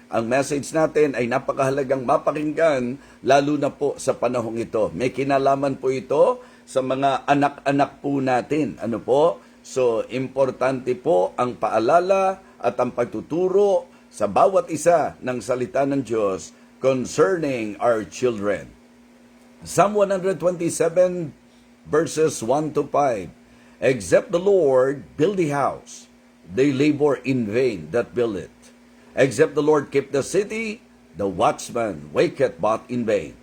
Ang message natin ay napakahalagang mapakinggan, lalo na po sa panahong ito. May kinalaman po ito sa mga anak-anak po natin. Ano po? So, importante po ang paalala at ang pagtuturo sa bawat isa ng salita ng Diyos concerning our children. Psalm 127 verses 1 to 5. Except the Lord build the house, they labor in vain that build it. Except the Lord keep the city, the watchman waketh but in vain.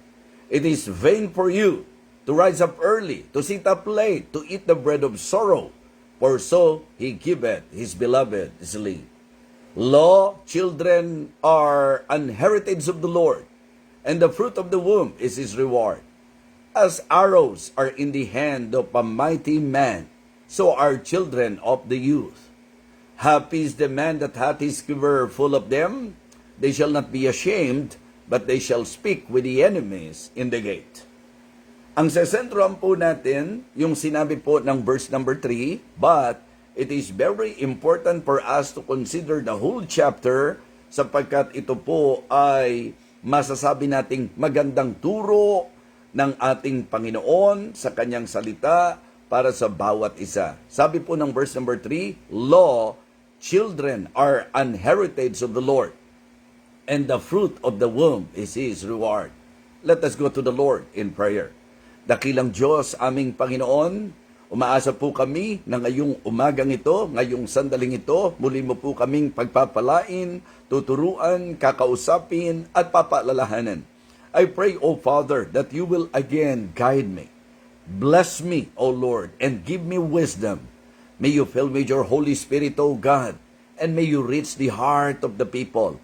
It is vain for you to rise up early, to sit up late, to eat the bread of sorrow, for so he giveth his beloved sleep. Lo, children are an heritage of the Lord, and the fruit of the womb is his reward. As arrows are in the hand of a mighty man, so are children of the youth. Happy is the man that hath his quiver full of them. They shall not be ashamed, but they shall speak with the enemies in the gate. Ang sesentruhan po natin, yung sinabi po ng verse number 3, but it is very important for us to consider the whole chapter sapagkat ito po ay masasabi nating magandang turo ng ating Panginoon sa kanyang salita para sa bawat isa. Sabi po ng verse number 3, Lo, children are an heritage of the Lord, and the fruit of the womb is His reward. Let us go to the Lord in prayer. Dakilang Diyos, aming Panginoon, umaasa po kami na ngayong umagang ito, ngayong sandaling ito, muli mo po kaming pagpapalain, tuturuan, kakausapin, at papaalalahanan. I pray, O Father, that you will again guide me. Bless me, O Lord, and give me wisdom. May you fill me with your Holy Spirit, O God, and may you reach the heart of the people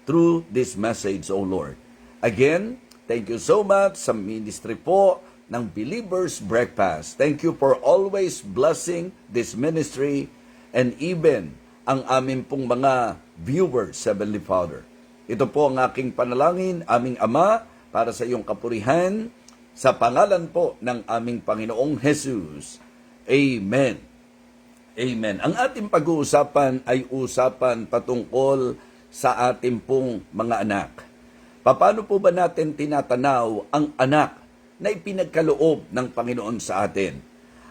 through this message, O Lord. Again, thank you so much sa ministry po ng Believers Breakfast. Thank you for always blessing this ministry and even ang aming pong mga viewers, Heavenly Father. Ito po ang aking panalangin, aming Ama, para sa iyong kapurihan, sa pangalan po ng aming Panginoong Jesus. Amen. Amen. Ang ating pag-uusapan ay usapan patungkol sa ating pong mga anak. Paano po ba natin tinatanaw ang anak na ipinagkaloob ng Panginoon sa atin?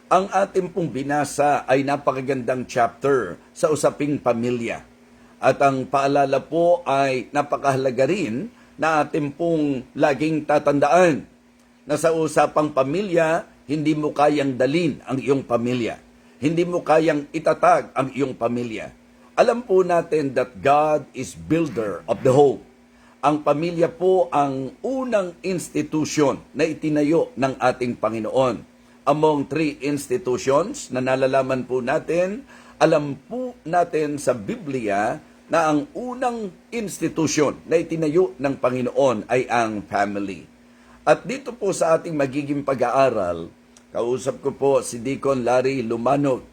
Ang ating pong binasa ay napakagandang chapter sa usaping pamilya. At ang paalala po ay napakahalaga rin na ating pong laging tatandaan na sa usapang pamilya, hindi mo kayang dalin ang iyong pamilya. Hindi mo kayang itatag ang iyong pamilya. Alam po natin that God is builder of the home. Ang pamilya po ang unang institusyon na itinayo ng ating Panginoon. Among 3 institutions na nalalaman po natin, alam po natin sa Biblia na ang unang institusyon na itinayo ng Panginoon ay ang family. At dito po sa ating magiging pag-aaral, kausap ko po si Deacon Larry Lumanog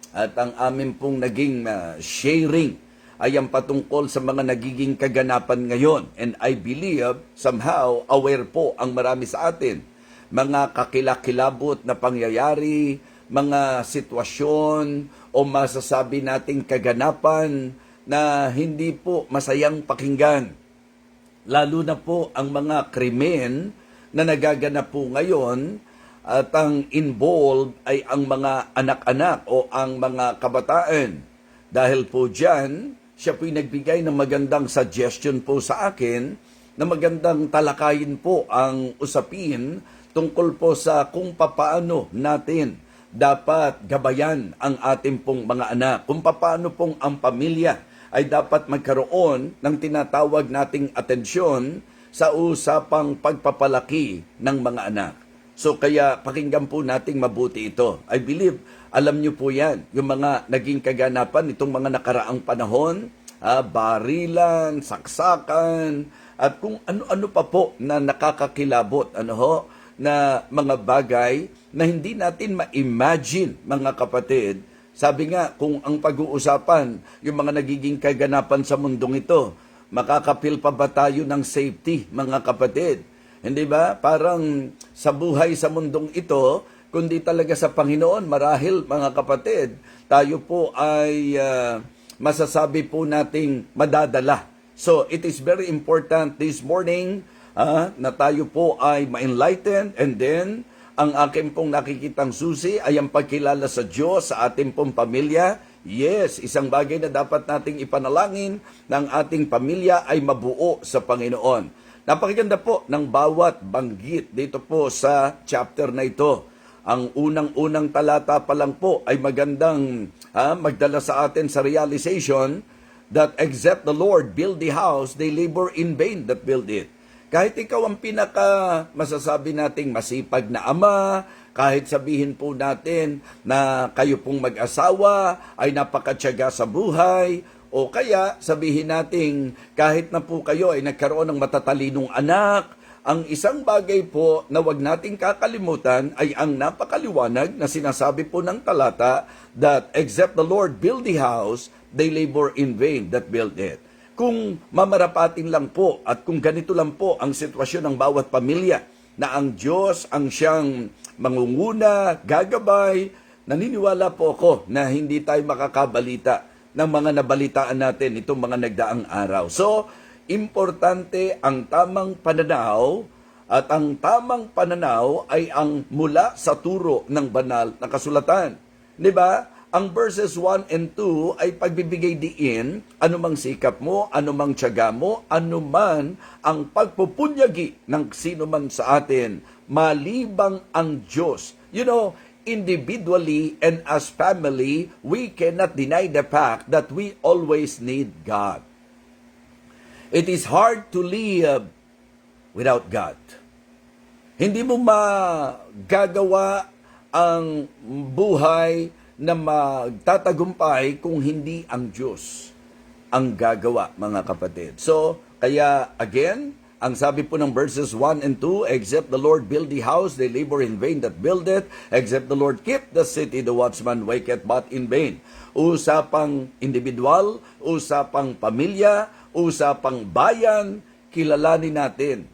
at ang amin pong naging sharing ay ang patungkol sa mga nagiging kaganapan ngayon. And I believe somehow aware po ang marami sa atin. Mga kakilakilabot na pangyayari, mga sitwasyon o masasabi nating kaganapan na hindi po masayang pakinggan. Lalo na po ang mga krimen na nagaganap po ngayon. At ang involved ay ang mga anak-anak o ang mga kabataan. Dahil po dyan, siya po'y nagbigay ng magandang suggestion po sa akin na magandang talakayin po ang usapin tungkol po sa kung papaano natin dapat gabayan ang ating pong mga anak. Kung papaano pong ang pamilya ay dapat magkaroon ng tinatawag nating atensyon sa usapang pagpapalaki ng mga anak. So kaya pakinggan po nating mabuti ito. I believe, alam niyo po yan, yung mga naging kaganapan itong mga nakaraang panahon, barilan, saksakan, at kung ano-ano pa po na nakakakilabot, na mga bagay na hindi natin ma-imagine, mga kapatid. Sabi nga, kung ang pag-uusapan, yung mga nagiging kaganapan sa mundong ito, makakapil pa ba tayo ng safety, mga kapatid? Hindi ba? Parang sa buhay sa mundong ito, kundi talaga sa Panginoon, marahil mga kapatid, tayo po ay masasabi po nating madadala So, it is very important this morning na tayo po ay ma-enlighten, and then, ang aking pong nakikitang susi ay ang pagkilala sa Diyos sa ating pong pamilya. Yes, isang bagay na dapat nating ipanalangin ng ating pamilya ay mabuo sa Panginoon. Napakaganda po ng bawat banggit dito po sa chapter na ito. Ang unang-unang talata pa lang po ay magandang magdala sa atin sa realization that except the Lord build the house, they labor in vain that build it. Kahit ikaw ang masasabi nating masipag na ama, kahit sabihin po natin na kayo pong mag-asawa ay napakatyaga sa buhay, o kaya sabihin natin kahit na po kayo ay nagkaroon ng matatalinong anak, ang isang bagay po na wag nating kakalimutan ay ang napakaliwanag na sinasabi po ng talata that except the Lord build the house, they labor in vain that build it. Kung mamarapatin lang po at kung ganito lang po ang sitwasyon ng bawat pamilya na ang Diyos ang siyang mangunguna, gagabay, naniniwala po ako na hindi tayo makakabalita ng mga nabalitaan natin itong mga nagdaang araw. So, importante ang tamang pananaw, at ang tamang pananaw ay ang mula sa turo ng banal na kasulatan. 'Di ba? Ang verses 1 and 2 ay pagbibigay diin anumang sikap mo, anumang tiyaga mo, anuman ang pagpupunyagi ng sino man sa atin, malibang ang Diyos. You know, individually and as family, we cannot deny the fact that we always need God. It is hard to live without God. Hindi mo magagawa ang buhay na magtatagumpay kung hindi ang Diyos ang gagawa, mga kapatid. So, kaya again, ang sabi po ng verses 1 and 2, except the Lord build the house, they labor in vain that build it. Except the Lord keep the city, the watchman waketh but in vain. Usapang individual, usapang pamilya, usapang bayan, kilalanin natin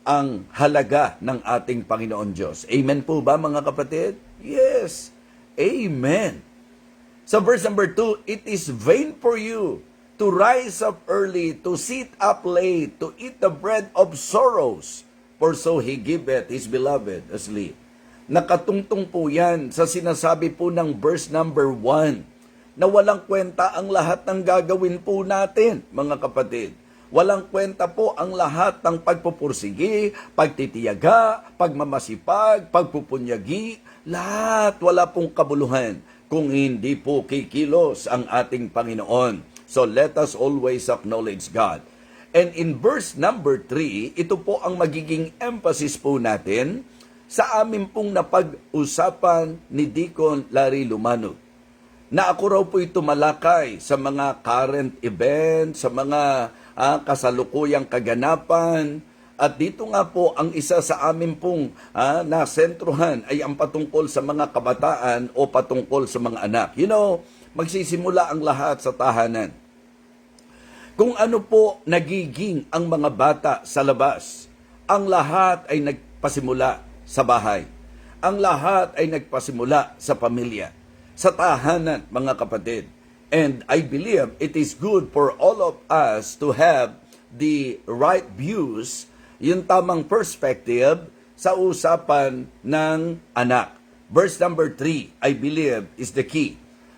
ang halaga ng ating Panginoon Diyos. Amen po ba, mga kapatid? Yes. Amen. Sa verse number 2, it is vain for you to rise up early, to sit up late, to eat the bread of sorrows, for so he giveth his beloved asleep. Nakatungtong po yan sa sinasabi po ng verse number 1, na walang kwenta ang lahat ng gagawin po natin, mga kapatid. Walang kwenta po ang lahat ng pagpupursigi, pagtitiyaga, pagmamasipag, pagpupunyagi, lahat wala pong kabuluhan kung hindi po kikilos ang ating Panginoon. So let us always acknowledge God. And in verse number 3, ito po ang magiging emphasis po natin sa amin pong napag-usapan ni Deacon Larry Lumanog, na ako raw po ito malakay sa mga current events, sa mga kasalukuyang kaganapan. At dito nga po ang isa sa amin pong nasentruhan ay ang patungkol sa mga kabataan o patungkol sa mga anak. You know, magsisimula ang lahat sa tahanan. Kung ano po nagiging ang mga bata sa labas, ang lahat ay nagpasimula sa bahay. Ang lahat ay nagpasimula sa pamilya, sa tahanan, mga kapatid. And I believe it is good for all of us to have the right views, yung tamang perspective sa usapan ng anak. Verse number 3, I believe, is the key.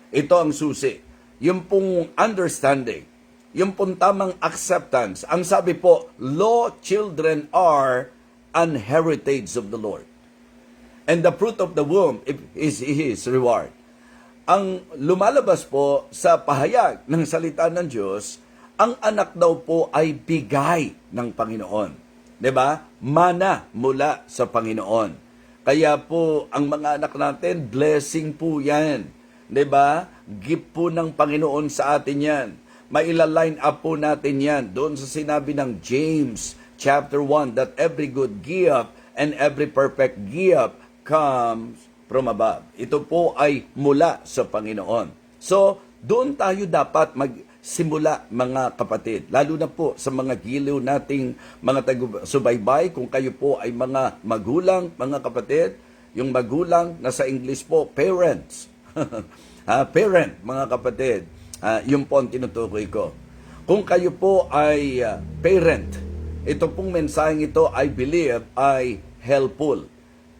Ito ang susi. Yung pong understanding, yung pong tamang acceptance. Ang sabi po, law children are an heritage of the Lord. And the fruit of the womb is His reward. Ang lumalabas po sa pahayag ng salita ng Diyos, ang anak daw po ay bigay ng Panginoon. 'Di ba? Mana mula sa Panginoon. Kaya po ang mga anak natin, blessing po 'yan. 'Di ba? Gift po ng Panginoon sa atin 'yan. Maila-line up po natin 'yan doon sa sinabi ng James chapter 1 that every good gift and every perfect gift comes from above. Ito po ay mula sa Panginoon. So, doon tayo dapat magsimula, mga kapatid. Lalo na po sa mga giliw nating mga taga-subaybay, kung kayo po ay mga magulang, mga kapatid, yung magulang na sa English po, parents. Parent, mga kapatid. Yung po ang tinutukoy ko. Kung kayo po ay parent, ito pong mensaheng ito, I believe, ay helpful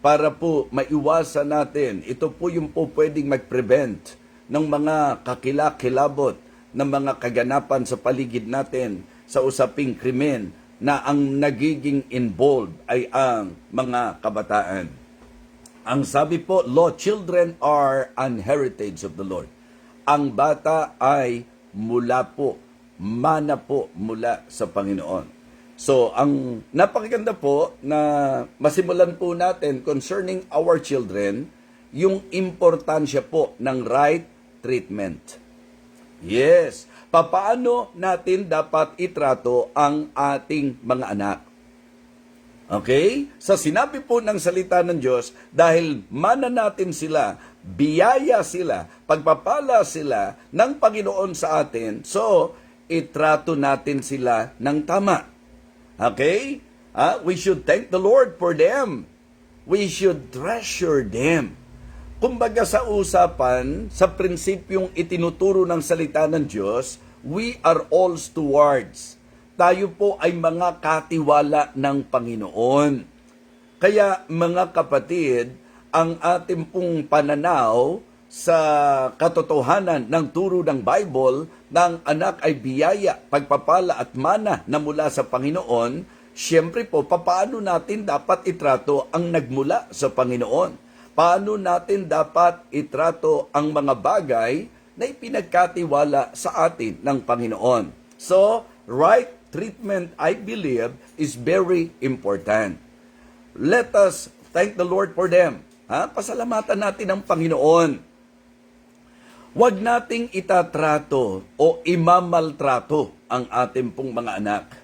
para po maiwasan natin. Ito po yung po pwedeng mag-prevent ng mga kakilakilabot ng mga kaganapan sa paligid natin sa usaping krimen na ang nagiging involved ay ang mga kabataan. Ang sabi po, Lo, children are an heritage of the Lord. Ang bata ay mula po, mana po mula sa Panginoon. So, ang napakaganda po na masimulan po natin concerning our children, yung importansya po ng right treatment. Yes, papaano natin dapat itrato ang ating mga anak? Okay? Sa sinabi po ng salita ng Diyos, dahil mana natin sila, biyaya sila, pagpapala sila ng Panginoon sa atin, so itrato natin sila ng tama. Okay? We should thank the Lord for them. We should treasure them. Kumbaga sa usapan, sa prinsipyong itinuturo ng salita ng Diyos, we are all stewards. Tayo po ay mga katiwala ng Panginoon. Kaya mga kapatid, ang ating pong pananaw sa katotohanan ng turo ng Bible ng anak ay biyaya, pagpapala at mana na mula sa Panginoon, siyempre po, paano natin dapat itrato ang nagmula sa Panginoon? Paano natin dapat itrato ang mga bagay na ipinagkatiwala sa atin ng Panginoon? So, right treatment, I believe, is very important. Let us thank the Lord for them. Pasalamatan natin ang Panginoon. Huwag nating itatrato o imamaltrato ang ating pong mga anak.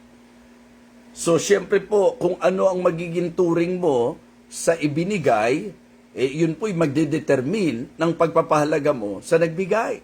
So, siyempre po, kung ano ang magiging turing mo sa ibinigay, yun po'y magdedetermine ng pagpapahalaga mo sa nagbigay.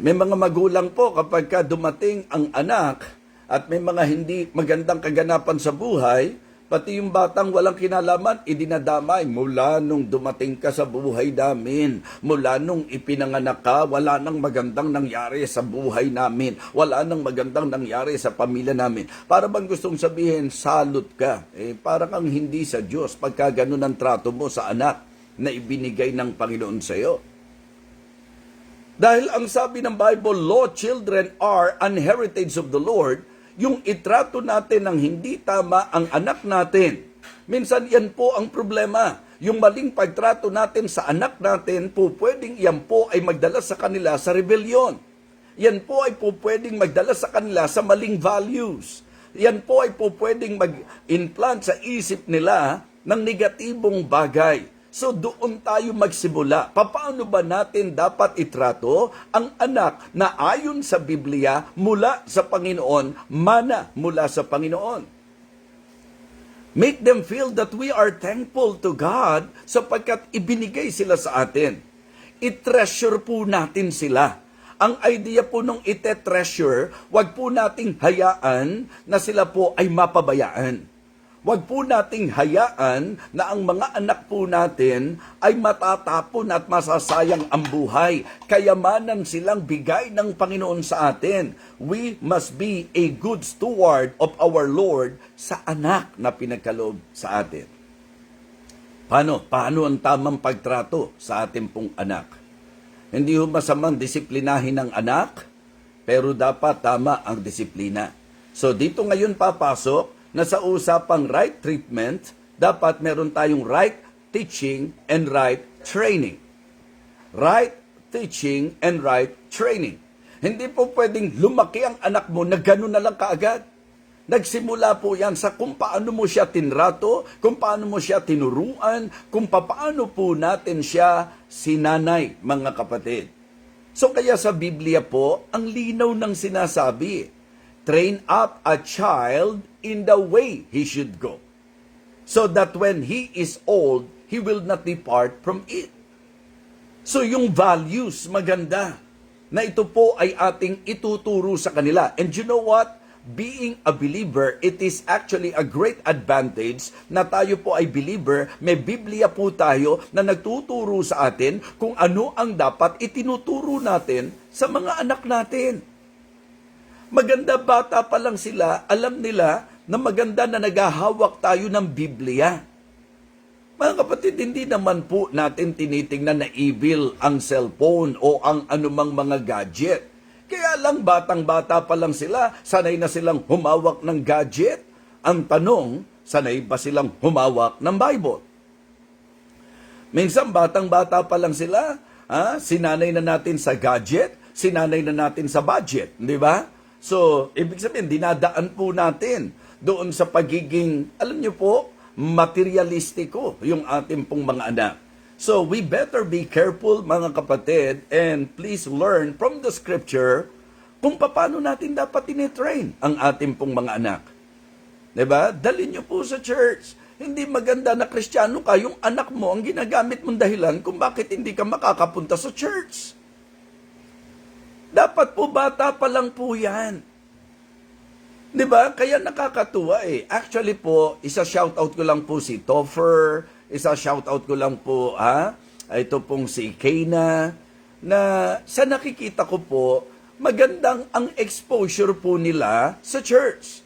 May mga magulang po kapag ka dumating ang anak at may mga hindi magandang kaganapan sa buhay, pati yung batang walang kinalaman, idinadamay. Mula nung dumating ka sa buhay namin, mula nung ipinanganak ka, wala nang magandang nangyari sa buhay namin, wala nang magandang nangyari sa pamilya namin. Para bang gustong sabihin, salot ka. Para kang hindi sa Diyos pagka ganun ang trato mo sa anak na ibinigay ng Panginoon sa iyo. Dahil ang sabi ng Bible, Lo, children are an heritage of the Lord, yung itrato natin ng hindi tama ang anak natin. Minsan yan po ang problema. Yung maling pagtrato natin sa anak natin po, pwedeng yan po ay magdala sa kanila sa rebellion. Yan po ay po pwedeng magdala sa kanila sa maling values. Yan po ay po pwedeng mag-implant sa isip nila ng negatibong bagay. So doon tayo magsimula. Paano ba natin dapat itrato ang anak na ayon sa Biblia mula sa Panginoon, mana mula sa Panginoon? Make them feel that we are thankful to God sapagkat ibinigay sila sa atin. I-treasure po natin sila. Ang idea po nung ite-treasure, wag po nating hayaan na sila po ay mapabayaan. Huwag po nating hayaan na ang mga anak po natin ay matatapon at masasayang ang buhay. Kayamanan silang bigay ng Panginoon sa atin. We must be a good steward of our Lord sa anak na pinagkaloob sa atin. Paano ang tamang pagtrato sa ating pong anak? Hindi ho masamang disiplinahin ng anak, pero dapat tama ang disiplina. So dito ngayon papasok na sa usapang right treatment, dapat meron tayong right teaching and right training. Right teaching and right training. Hindi po pwedeng lumaki ang anak mo na gano'n na lang kaagad. Nagsimula po yan sa kung paano mo siya tinrato, kung paano mo siya tinuruan, kung paano po natin siya sinanay, mga kapatid. So kaya sa Biblia po, ang linaw ng sinasabi, train up a child in the way he should go, so that when he is old, he will not depart from it. So yung values, maganda, na ito po ay ating ituturo sa kanila. And you know what? Being a believer, it is actually a great advantage na tayo po ay believer, may Biblia po tayo na nagtuturo sa atin kung ano ang dapat itinuturo natin sa mga anak natin. Maganda bata pa lang sila, alam nila na maganda na naghahawak tayo ng Biblia. Mga kapatid, hindi naman po natin tinitingnan na evil ang cellphone o ang anumang mga gadget. Kaya lang batang-bata pa lang sila, sanay na silang humawak ng gadget. Ang tanong, sanay ba silang humawak ng Bible? Minsan batang-bata pa lang sila, sinanay na natin sa gadget, sinanay na natin sa budget, di ba? So, ibig sabihin, dinadaan po natin doon sa pagiging, alam niyo po, materialistiko yung ating pong mga anak. So, we better be careful mga kapatid and please learn from the scripture kung paano natin dapat tinitrain ang ating pong mga anak. Diba? Dalhin niyo po sa church. Hindi maganda na Kristiyano ka, yung anak mo ang ginagamit mong dahilan kung bakit hindi ka makakapunta sa church. Dapat po bata pa lang po yan. Diba? Kaya nakakatuwa eh. Actually po, isa-shoutout ko lang po si Topher, isa-shoutout ko lang po, ito pong si Kayna, na sa nakikita ko po, magandang ang exposure po nila sa church.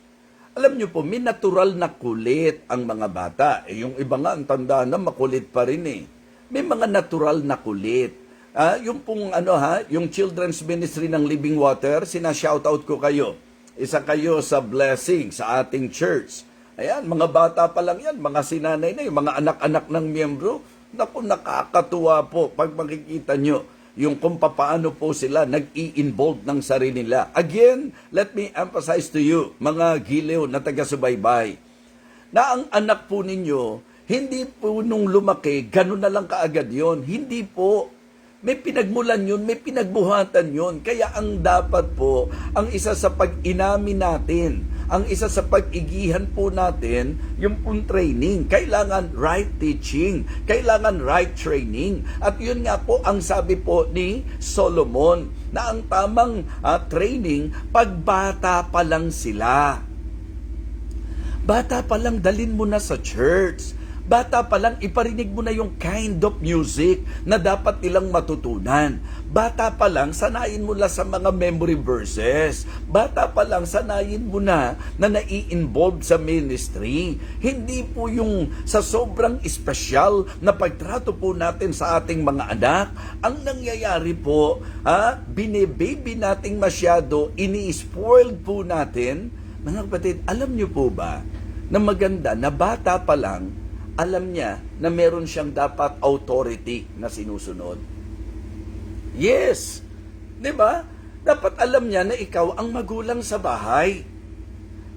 Alam niyo po, may natural na kulit ang mga bata. Yung iba nga, ang tanda na makulit pa rin eh. May mga natural na kulit. Yung pong yung children's ministry ng Living Water, sina-shoutout ko kayo. Isa kayo sa blessing sa ating church. Ayan, mga bata pa lang yan, mga sinanay na, yung mga anak-anak ng miyembro. Naku, nakakatuwa po pag makikita nyo yung kung paano po sila nag-i-involve ng sarili nila. Again, let me emphasize to you, mga giliw na taga-subaybay, na ang anak po ninyo, hindi po nung lumaki, ganun na lang kaagad yon. Hindi po. May pinagmulan yun, may pinagbuhatan yun. Kaya ang dapat po, ang isa sa pag-inamin natin, ang isa sa pag-igihan po natin, yung pong training. Kailangan right teaching, kailangan right training. At yun nga po ang sabi po ni Solomon, na ang tamang training, pagbata pa lang sila. Bata pa lang, dalin mo na sa church. Bata pa lang, iparinig mo na yung kind of music na dapat nilang matutunan. Bata pa lang, sanayin mo na sa mga memory verses. Bata pa lang, sanayin mo na nai-involve sa ministry. Hindi po yung sa sobrang espesyal na pagtrato po natin sa ating mga anak. Ang nangyayari po, bine-baby nating masyado, ini-spoiled po natin. Mga kapatid, alam niyo po ba na maganda na bata pa lang, alam niya na meron siyang dapat authority na sinusunod. Yes. 'Di ba? Dapat alam niya na ikaw ang magulang sa bahay.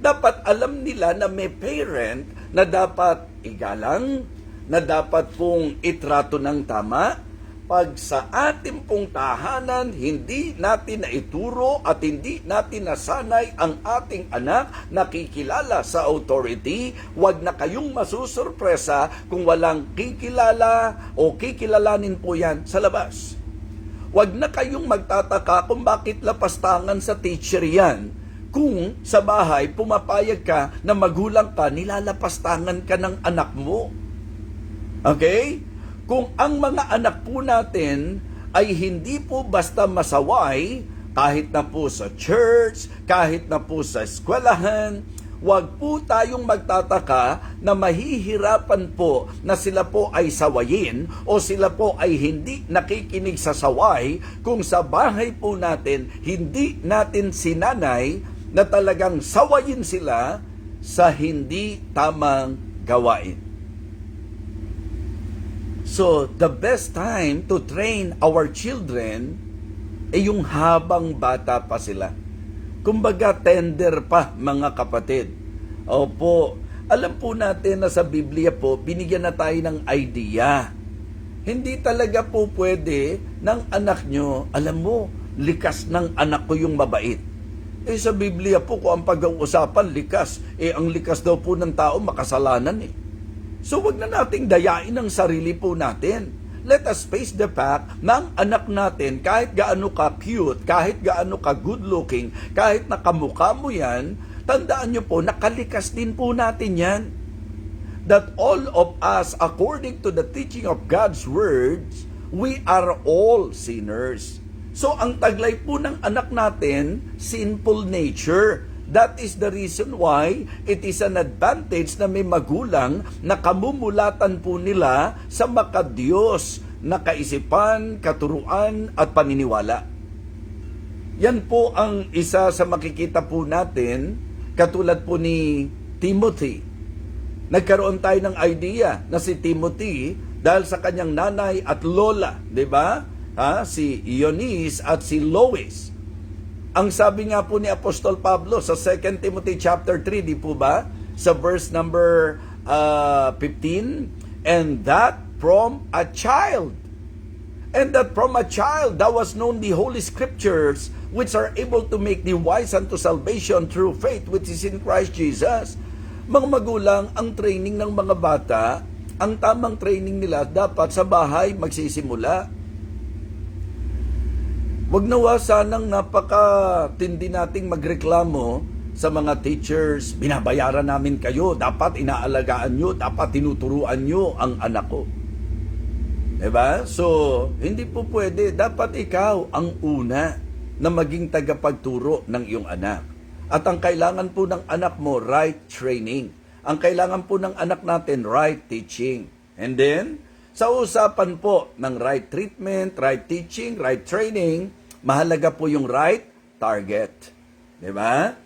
Dapat alam nila na may parent na dapat igalang, na dapat pong itrato ng tama. Pag sa ating pong tahanan, hindi natin naituro at hindi natin nasanay ang ating anak nakikilala sa authority, wag na kayong masusurpresa kung walang kikilala o kikilalanin po yan sa labas. Wag na kayong magtataka kung bakit lapastangan sa teacher yan. Kung sa bahay pumapayag ka na magulang ka, nilalapastangan ka ng anak mo. Okay? Kung ang mga anak po natin ay hindi po basta masaway, kahit na po sa church, kahit na po sa eskwelahan, wag po tayong magtataka na mahihirapan po na sila po ay sawayin o sila po ay hindi nakikinig sa saway kung sa bahay po natin hindi natin sinanay na talagang sawayin sila sa hindi tamang gawain. So, the best time to train our children ay yung habang bata pa sila. Kumbaga, tender pa, mga kapatid. Opo, alam po natin na sa Biblia po, binigyan na tayo ng idea. Hindi talaga po pwede ng anak nyo, alam mo, likas ng anak ko yung mabait. Sa Biblia po, kung ang pag-uusapan, likas. Ang likas daw po ng tao, makasalanan So, wag na nating dayain ang sarili po natin. Let us face the fact na ang anak natin, kahit gaano ka cute, kahit gaano ka good looking, kahit nakamukha mo yan, tandaan nyo po, nakalikas din po natin yan. That all of us, according to the teaching of God's words, we are all sinners. So ang taglay po ng anak natin, sinful nature. That is the reason why it is an advantage na may magulang na kamumulatan po nila sa makadiyos na kaisipan, katuruan at paniniwala. Yan po ang isa sa makikita po natin, katulad po ni Timothy. Nagkaroon tayo ng idea na si Timothy, dahil sa kanyang nanay at lola, di ba? Si Eunice at si Lois. Ang sabi nga po ni Apostol Pablo sa 2 Timothy chapter 3, di po ba? Sa verse number 15, and that from a child. And that from a child thou hast known the holy scriptures, which are able to make thee wise unto salvation through faith which is in Christ Jesus. Mga magulang, ang training ng mga bata, ang tamang training nila dapat sa bahay magsisimula. Wag nawa sanang napakatindi nating magreklamo sa mga teachers, binabayaran namin kayo, dapat inaalagaan nyo, dapat tinuturuan nyo ang anak ko. Diba? So, hindi po pwede. Dapat ikaw ang una na maging tagapagturo ng iyong anak. At ang kailangan po ng anak mo, right training. Ang kailangan po ng anak natin, right teaching. And then, sa usapan po ng right treatment, right teaching, right training, mahalaga po yung right target. Diba?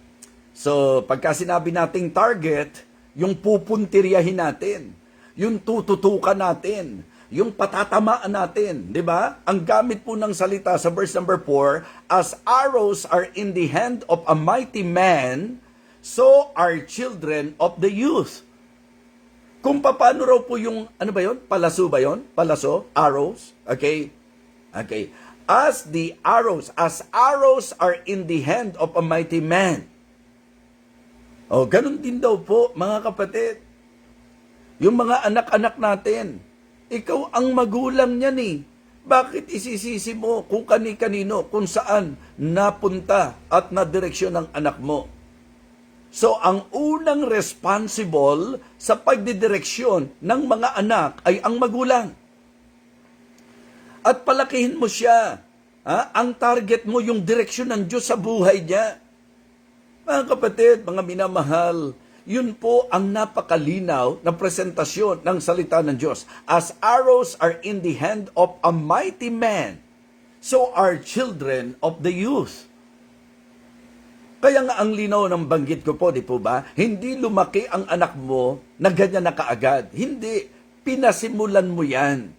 So, pagka sinabi nating target, yung pupuntiryahin natin, yung tututukan natin, yung patatamaan natin, di ba? Ang gamit po ng salita sa verse number 4, as arrows are in the hand of a mighty man, so are children of the youth. Kung paano raw po yung, ano ba yun? Palaso ba yun? Palaso? Arrows? Okay? Okay. As arrows are in the hand of a mighty man. O, ganun din daw po, mga kapatid. Yung mga anak-anak natin, ikaw ang magulang niyan eh. Bakit isisisi mo kung kani-kanino, kung saan napunta at nadireksyon ng anak mo? So, ang unang responsible sa pagdidireksyon ng mga anak ay ang magulang. At palakihin mo siya. Ang target mo yung direksyon ng Diyos sa buhay niya. Mga kapatid, mga minamahal, yun po ang napakalinaw na presentasyon ng salita ng Diyos. As arrows are in the hand of a mighty man, so are children of the youth. Kaya nga ang linaw ng banggit ko po, di po ba? Hindi lumaki ang anak mo na ganyan na kaagad. Hindi. Pinasimulan mo yan.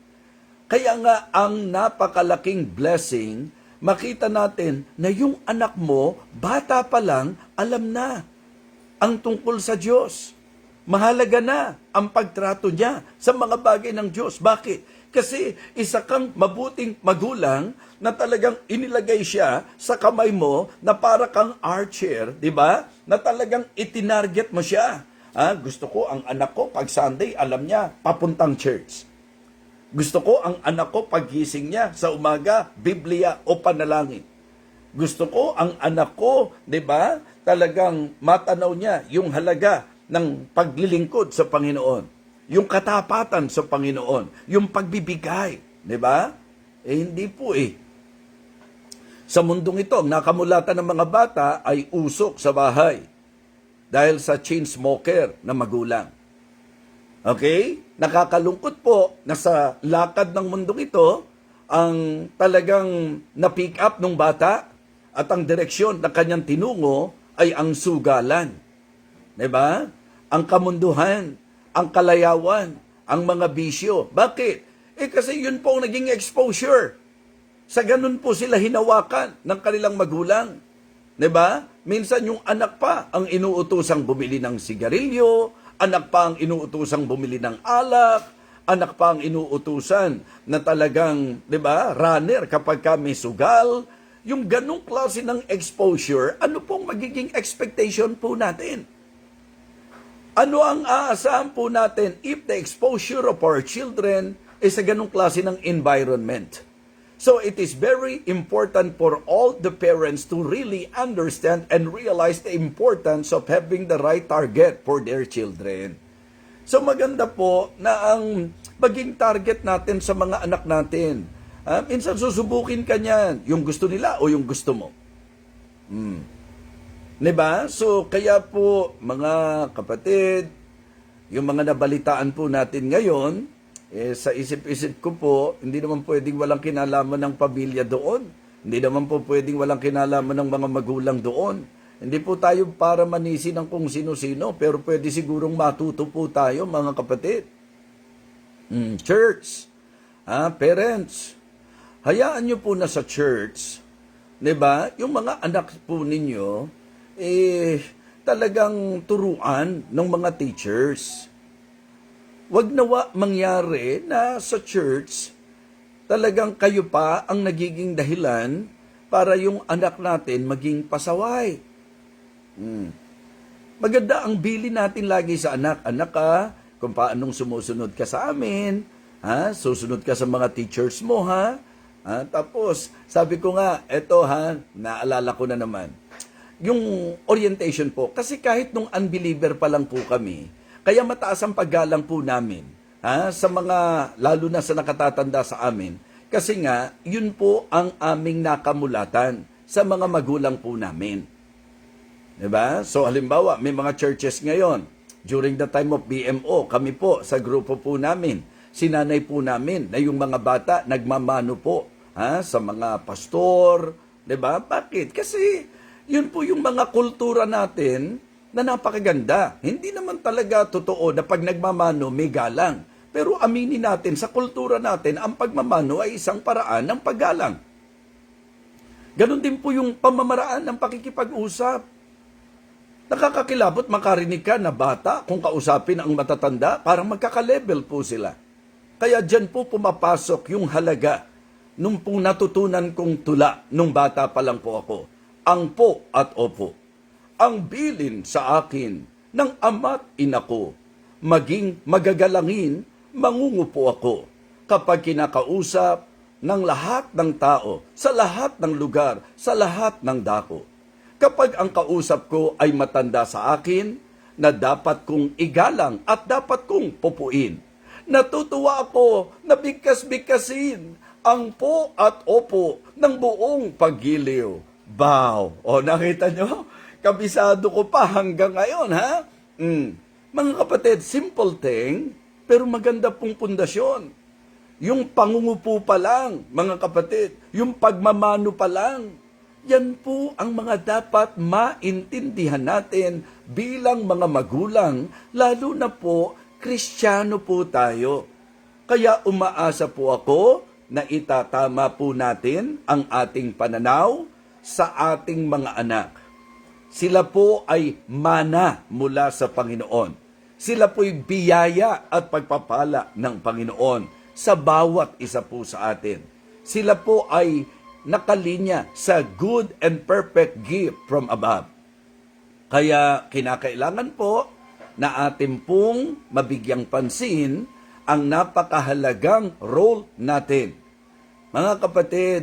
Kaya nga ang napakalaking blessing, makita natin na yung anak mo, bata pa lang, alam na ang tungkol sa Diyos. Mahalaga na ang pagtrato niya sa mga bagay ng Diyos. Bakit? Kasi isa kang mabuting magulang na talagang inilagay siya sa kamay mo na para kang archer, di ba? Na talagang itinarget mo siya. Gusto ko ang anak ko pag Sunday, alam niya, papuntang church. Gusto ko ang anak ko paggising niya sa umaga, Biblia o panalangin. Gusto ko ang anak ko, 'di ba? Talagang matanaw niya yung halaga ng paglilingkod sa Panginoon, yung katapatan sa Panginoon, yung pagbibigay, 'di ba? Hindi po eh. Sa mundong ito, nakamulatan ng mga bata ay usok sa bahay dahil sa chain smoker na magulang. Okay? Nakakalungkot po na sa lakad ng mundong ito, ang talagang na-pick up ng bata at ang direksyon na kanyang tinungo ay ang sugalan. Diba? Ang kamunduhan, ang kalayawan, ang mga bisyo. Bakit? Kasi yun po ang naging exposure. Sa ganun po sila hinawakan ng kanilang magulang. Diba? Minsan yung anak pa ang inuutosang bumili ng sigarilyo, anak pa ang inuutusang bumili ng alak, anak pa ang inuutusan na talagang, di ba, runner kapag may sugal. Yung ganong klase ng exposure, ano pong magiging expectation po natin? Ano ang aasahan po natin if the exposure of our children is sa ganong klase ng environment? So it is very important for all the parents to really understand and realize the importance of having the right target for their children. So maganda po na ang maging target natin sa mga anak natin Minsan susubukin ka niyan, yung gusto nila o yung gusto mo. Diba? So, kaya po, mga kapatid, yung mga nabalitaan po natin ngayon, sa isip-isip ko po, hindi naman pwedeng walang kinalaman ng pamilya doon. Hindi naman po pwedeng walang kinalaman ng mga magulang doon. Hindi po tayo para manisi ng kung sino-sino, pero pwede sigurong matuto po tayo, mga kapatid. Church, parents, hayaan nyo po na sa church, diba? Yung mga anak po ninyo, talagang turuan ng mga teachers. Wag nawa mangyari na sa church, talagang kayo pa ang nagiging dahilan para yung anak natin maging pasaway. Maganda ang bili natin lagi sa anak. Anak ka, kung paanong sumusunod ka sa amin, susunod ka sa mga teachers mo, tapos, sabi ko nga, eto naalala ko na naman, yung orientation po, kasi kahit nung unbeliever pa lang po kami, kaya mataas ang paggalang po namin, sa mga, lalo na sa nakatatanda sa amin, kasi nga, yun po ang aming nakamulatan sa mga magulang po namin. Diba? So, halimbawa, may mga churches ngayon, during the time of BMO, kami po, sa grupo po namin, sinanay po namin na yung mga bata nagmamano po sa mga pastor. Diba? Bakit? Kasi, yun po yung mga kultura natin na napakaganda. Hindi naman talaga totoo na pag nagmamano may galang. Pero aminin natin, sa kultura natin, ang pagmamano ay isang paraan ng paggalang. Ganon din po yung pamamaraan ng pakikipag-usap. Nakakakilabot makarinig ka na bata kung kausapin ang matatanda, parang magkaka-level po sila. Kaya dyan po pumapasok yung halaga nung pong natutunan kong tula nung bata pa lang po ako. Ang po at opo. Ang bilin sa akin ng ama't ina ko. Maging magagalangin, mangungupo ako kapag kinakausap ng lahat ng tao, sa lahat ng lugar, sa lahat ng dako. Kapag ang kausap ko ay matanda sa akin, na dapat kong igalang at dapat kong pupuin. Natutuwa ako na bigkas-bigkasin ang po at opo ng buong paggiliw. Bow! O nakita nyo? Kabisado ko pa hanggang ngayon, Mga kapatid, simple thing, pero maganda pong pundasyon. Yung pangungupo pa lang, mga kapatid, yung pagmamano pa lang, yan po ang mga dapat maintindihan natin bilang mga magulang, lalo na po, Kristiyano po tayo. Kaya umaasa po ako na itatama po natin ang ating pananaw sa ating mga anak. Sila po ay mana mula sa Panginoon. Sila po'y biyaya at pagpapala ng Panginoon sa bawat isa po sa atin. Sila po ay nakalinya sa good and perfect gift from above. Kaya kinakailangan po na atin pong mabigyang pansin ang napakahalagang role natin. Mga kapatid,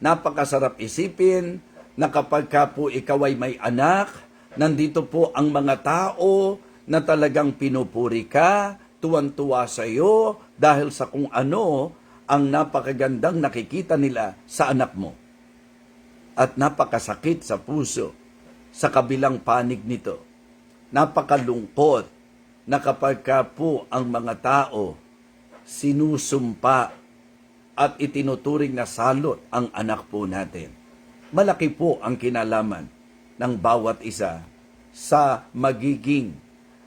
napakasarap isipin na kapag ka po ikaw ay may anak, nandito po ang mga tao na talagang pinupuri ka, tuwan-tuwa sa iyo dahil sa kung ano ang napakagandang nakikita nila sa anak mo. At napakasakit sa puso sa kabilang panig nito. Napakalungkot na kapag ka po ang mga tao sinusumpa at itinuturing na salot ang anak po natin. Malaki po ang kinalaman ng bawat isa sa magiging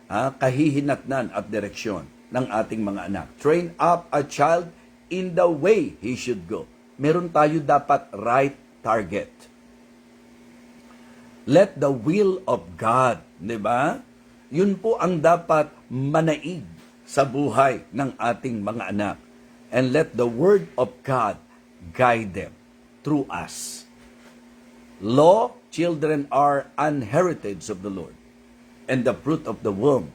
kahihinatnan at direksyon ng ating mga anak. Train up a child in the way he should go. Meron tayo dapat right target. Let the will of God, di ba? Yun po ang dapat manaig sa buhay ng ating mga anak. And let the word of God guide them through us. Law, children are an heritage of the Lord, and the fruit of the womb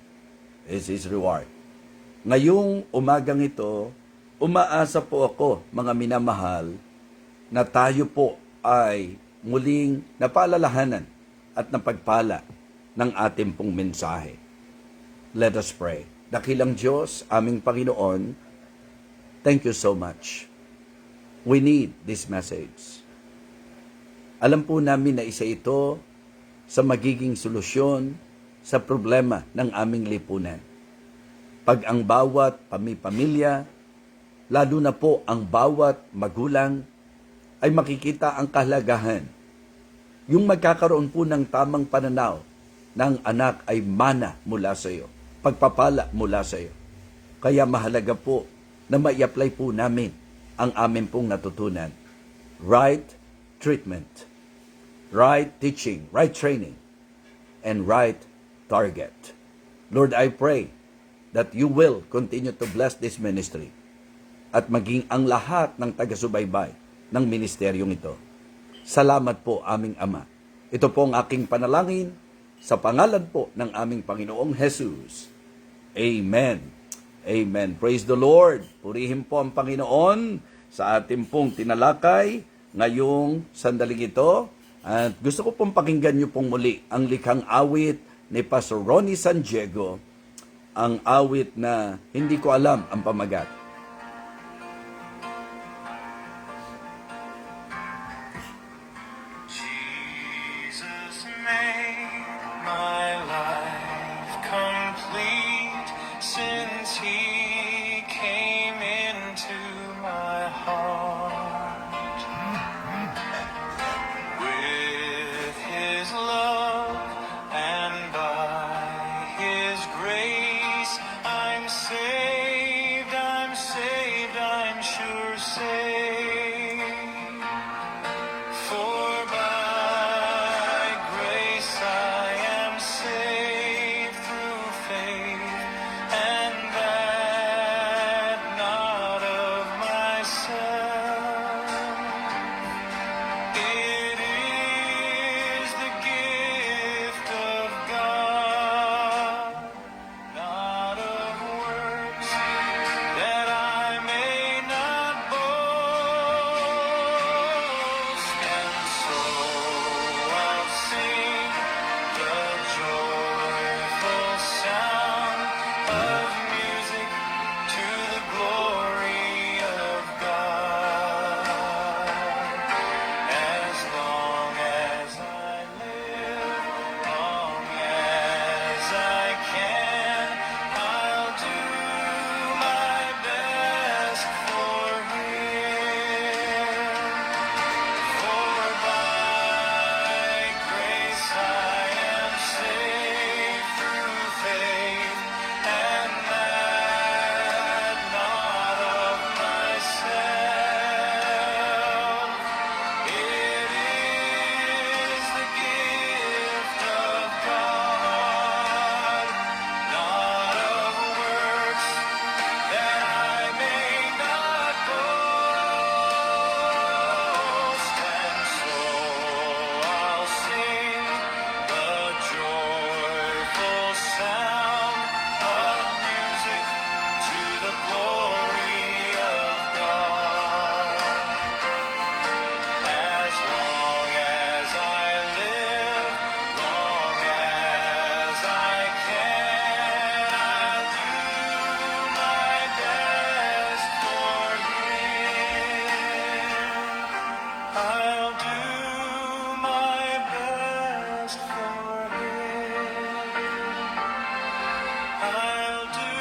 is His reward. Ngayong umagang ito, umaasa po ako, mga minamahal, na tayo po ay muling napaalalahanan at napagpala ng ating pong mensahe. Let us pray. Dakilang Diyos, aming Panginoon, thank you so much. We need this message. Alam po namin na isa ito sa magiging solusyon sa problema ng aming lipunan. Pag ang bawat pamilya, lalo na po ang bawat magulang, ay makikita ang kahalagahan, yung magkakaroon po ng tamang pananaw ng anak ay mana mula sa iyo, pagpapala mula sa iyo. Kaya mahalaga po na mai-apply po namin ang amin pong natutunan. Right treatment, right teaching, right training, and right target. Lord, I pray that you will continue to bless this ministry at maging ang lahat ng taga-subaybay ng ministeryong ito. Salamat po aming Ama. Ito po ang aking panalangin sa pangalan po ng aming Panginoong Jesus. Amen. Amen. Praise the Lord. Purihin po ang Panginoon sa ating pong tinalakay ngayong sandaling ito. At gusto ko pong pakinggan niyo pong muli ang likhang awit ni Pastor Ronnie San Diego, ang awit na hindi ko alam ang pamagat. Jesus made my life complete since He came into my heart. With His love and by His grace, I'm saved, I'm sure saved. For by grace I am saved through faith, and that not of myself. It is the gift of God, not of works, that I may not boast. And so I'll sing the joyful sound of music to the glory of God. As long as I live, long as I can, I'll do my best for Him. For by grace I am saved through faith, and that not of myself. It is the gift of God, not of works, that I may not boast. And so I'll sing the joyful sound of music to the glory of God. As long as I live, long as I can, I'll do my best for Him. I'll do my best for Him. I'll do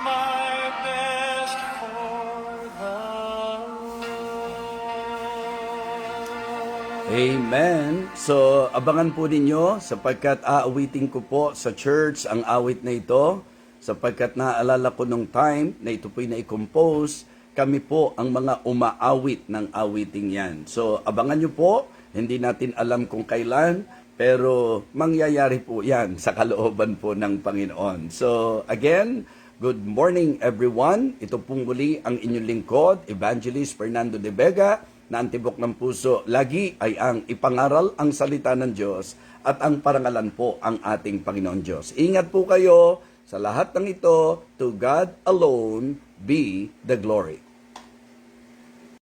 my best for the Lord. Amen. So, abangan po ninyo sapagkat aawitin ko po sa church ang awit na ito sapagkat naaalala ko nung time na ito po'y na-compose, kami po ang mga umaawit ng awiting yan. So, abangan nyo po. Hindi natin alam kung kailan, pero mangyayari po yan sa kalooban po ng Panginoon. So, again, good morning everyone. Ito pong muli ang inyong lingkod, Evangelist Fernando de Vega, na ang tibok ng puso lagi ay ang ipangaral ang salita ng Diyos at ang parangalan po ang ating Panginoon Diyos. Ingat po kayo sa lahat ng ito. To God alone be the glory.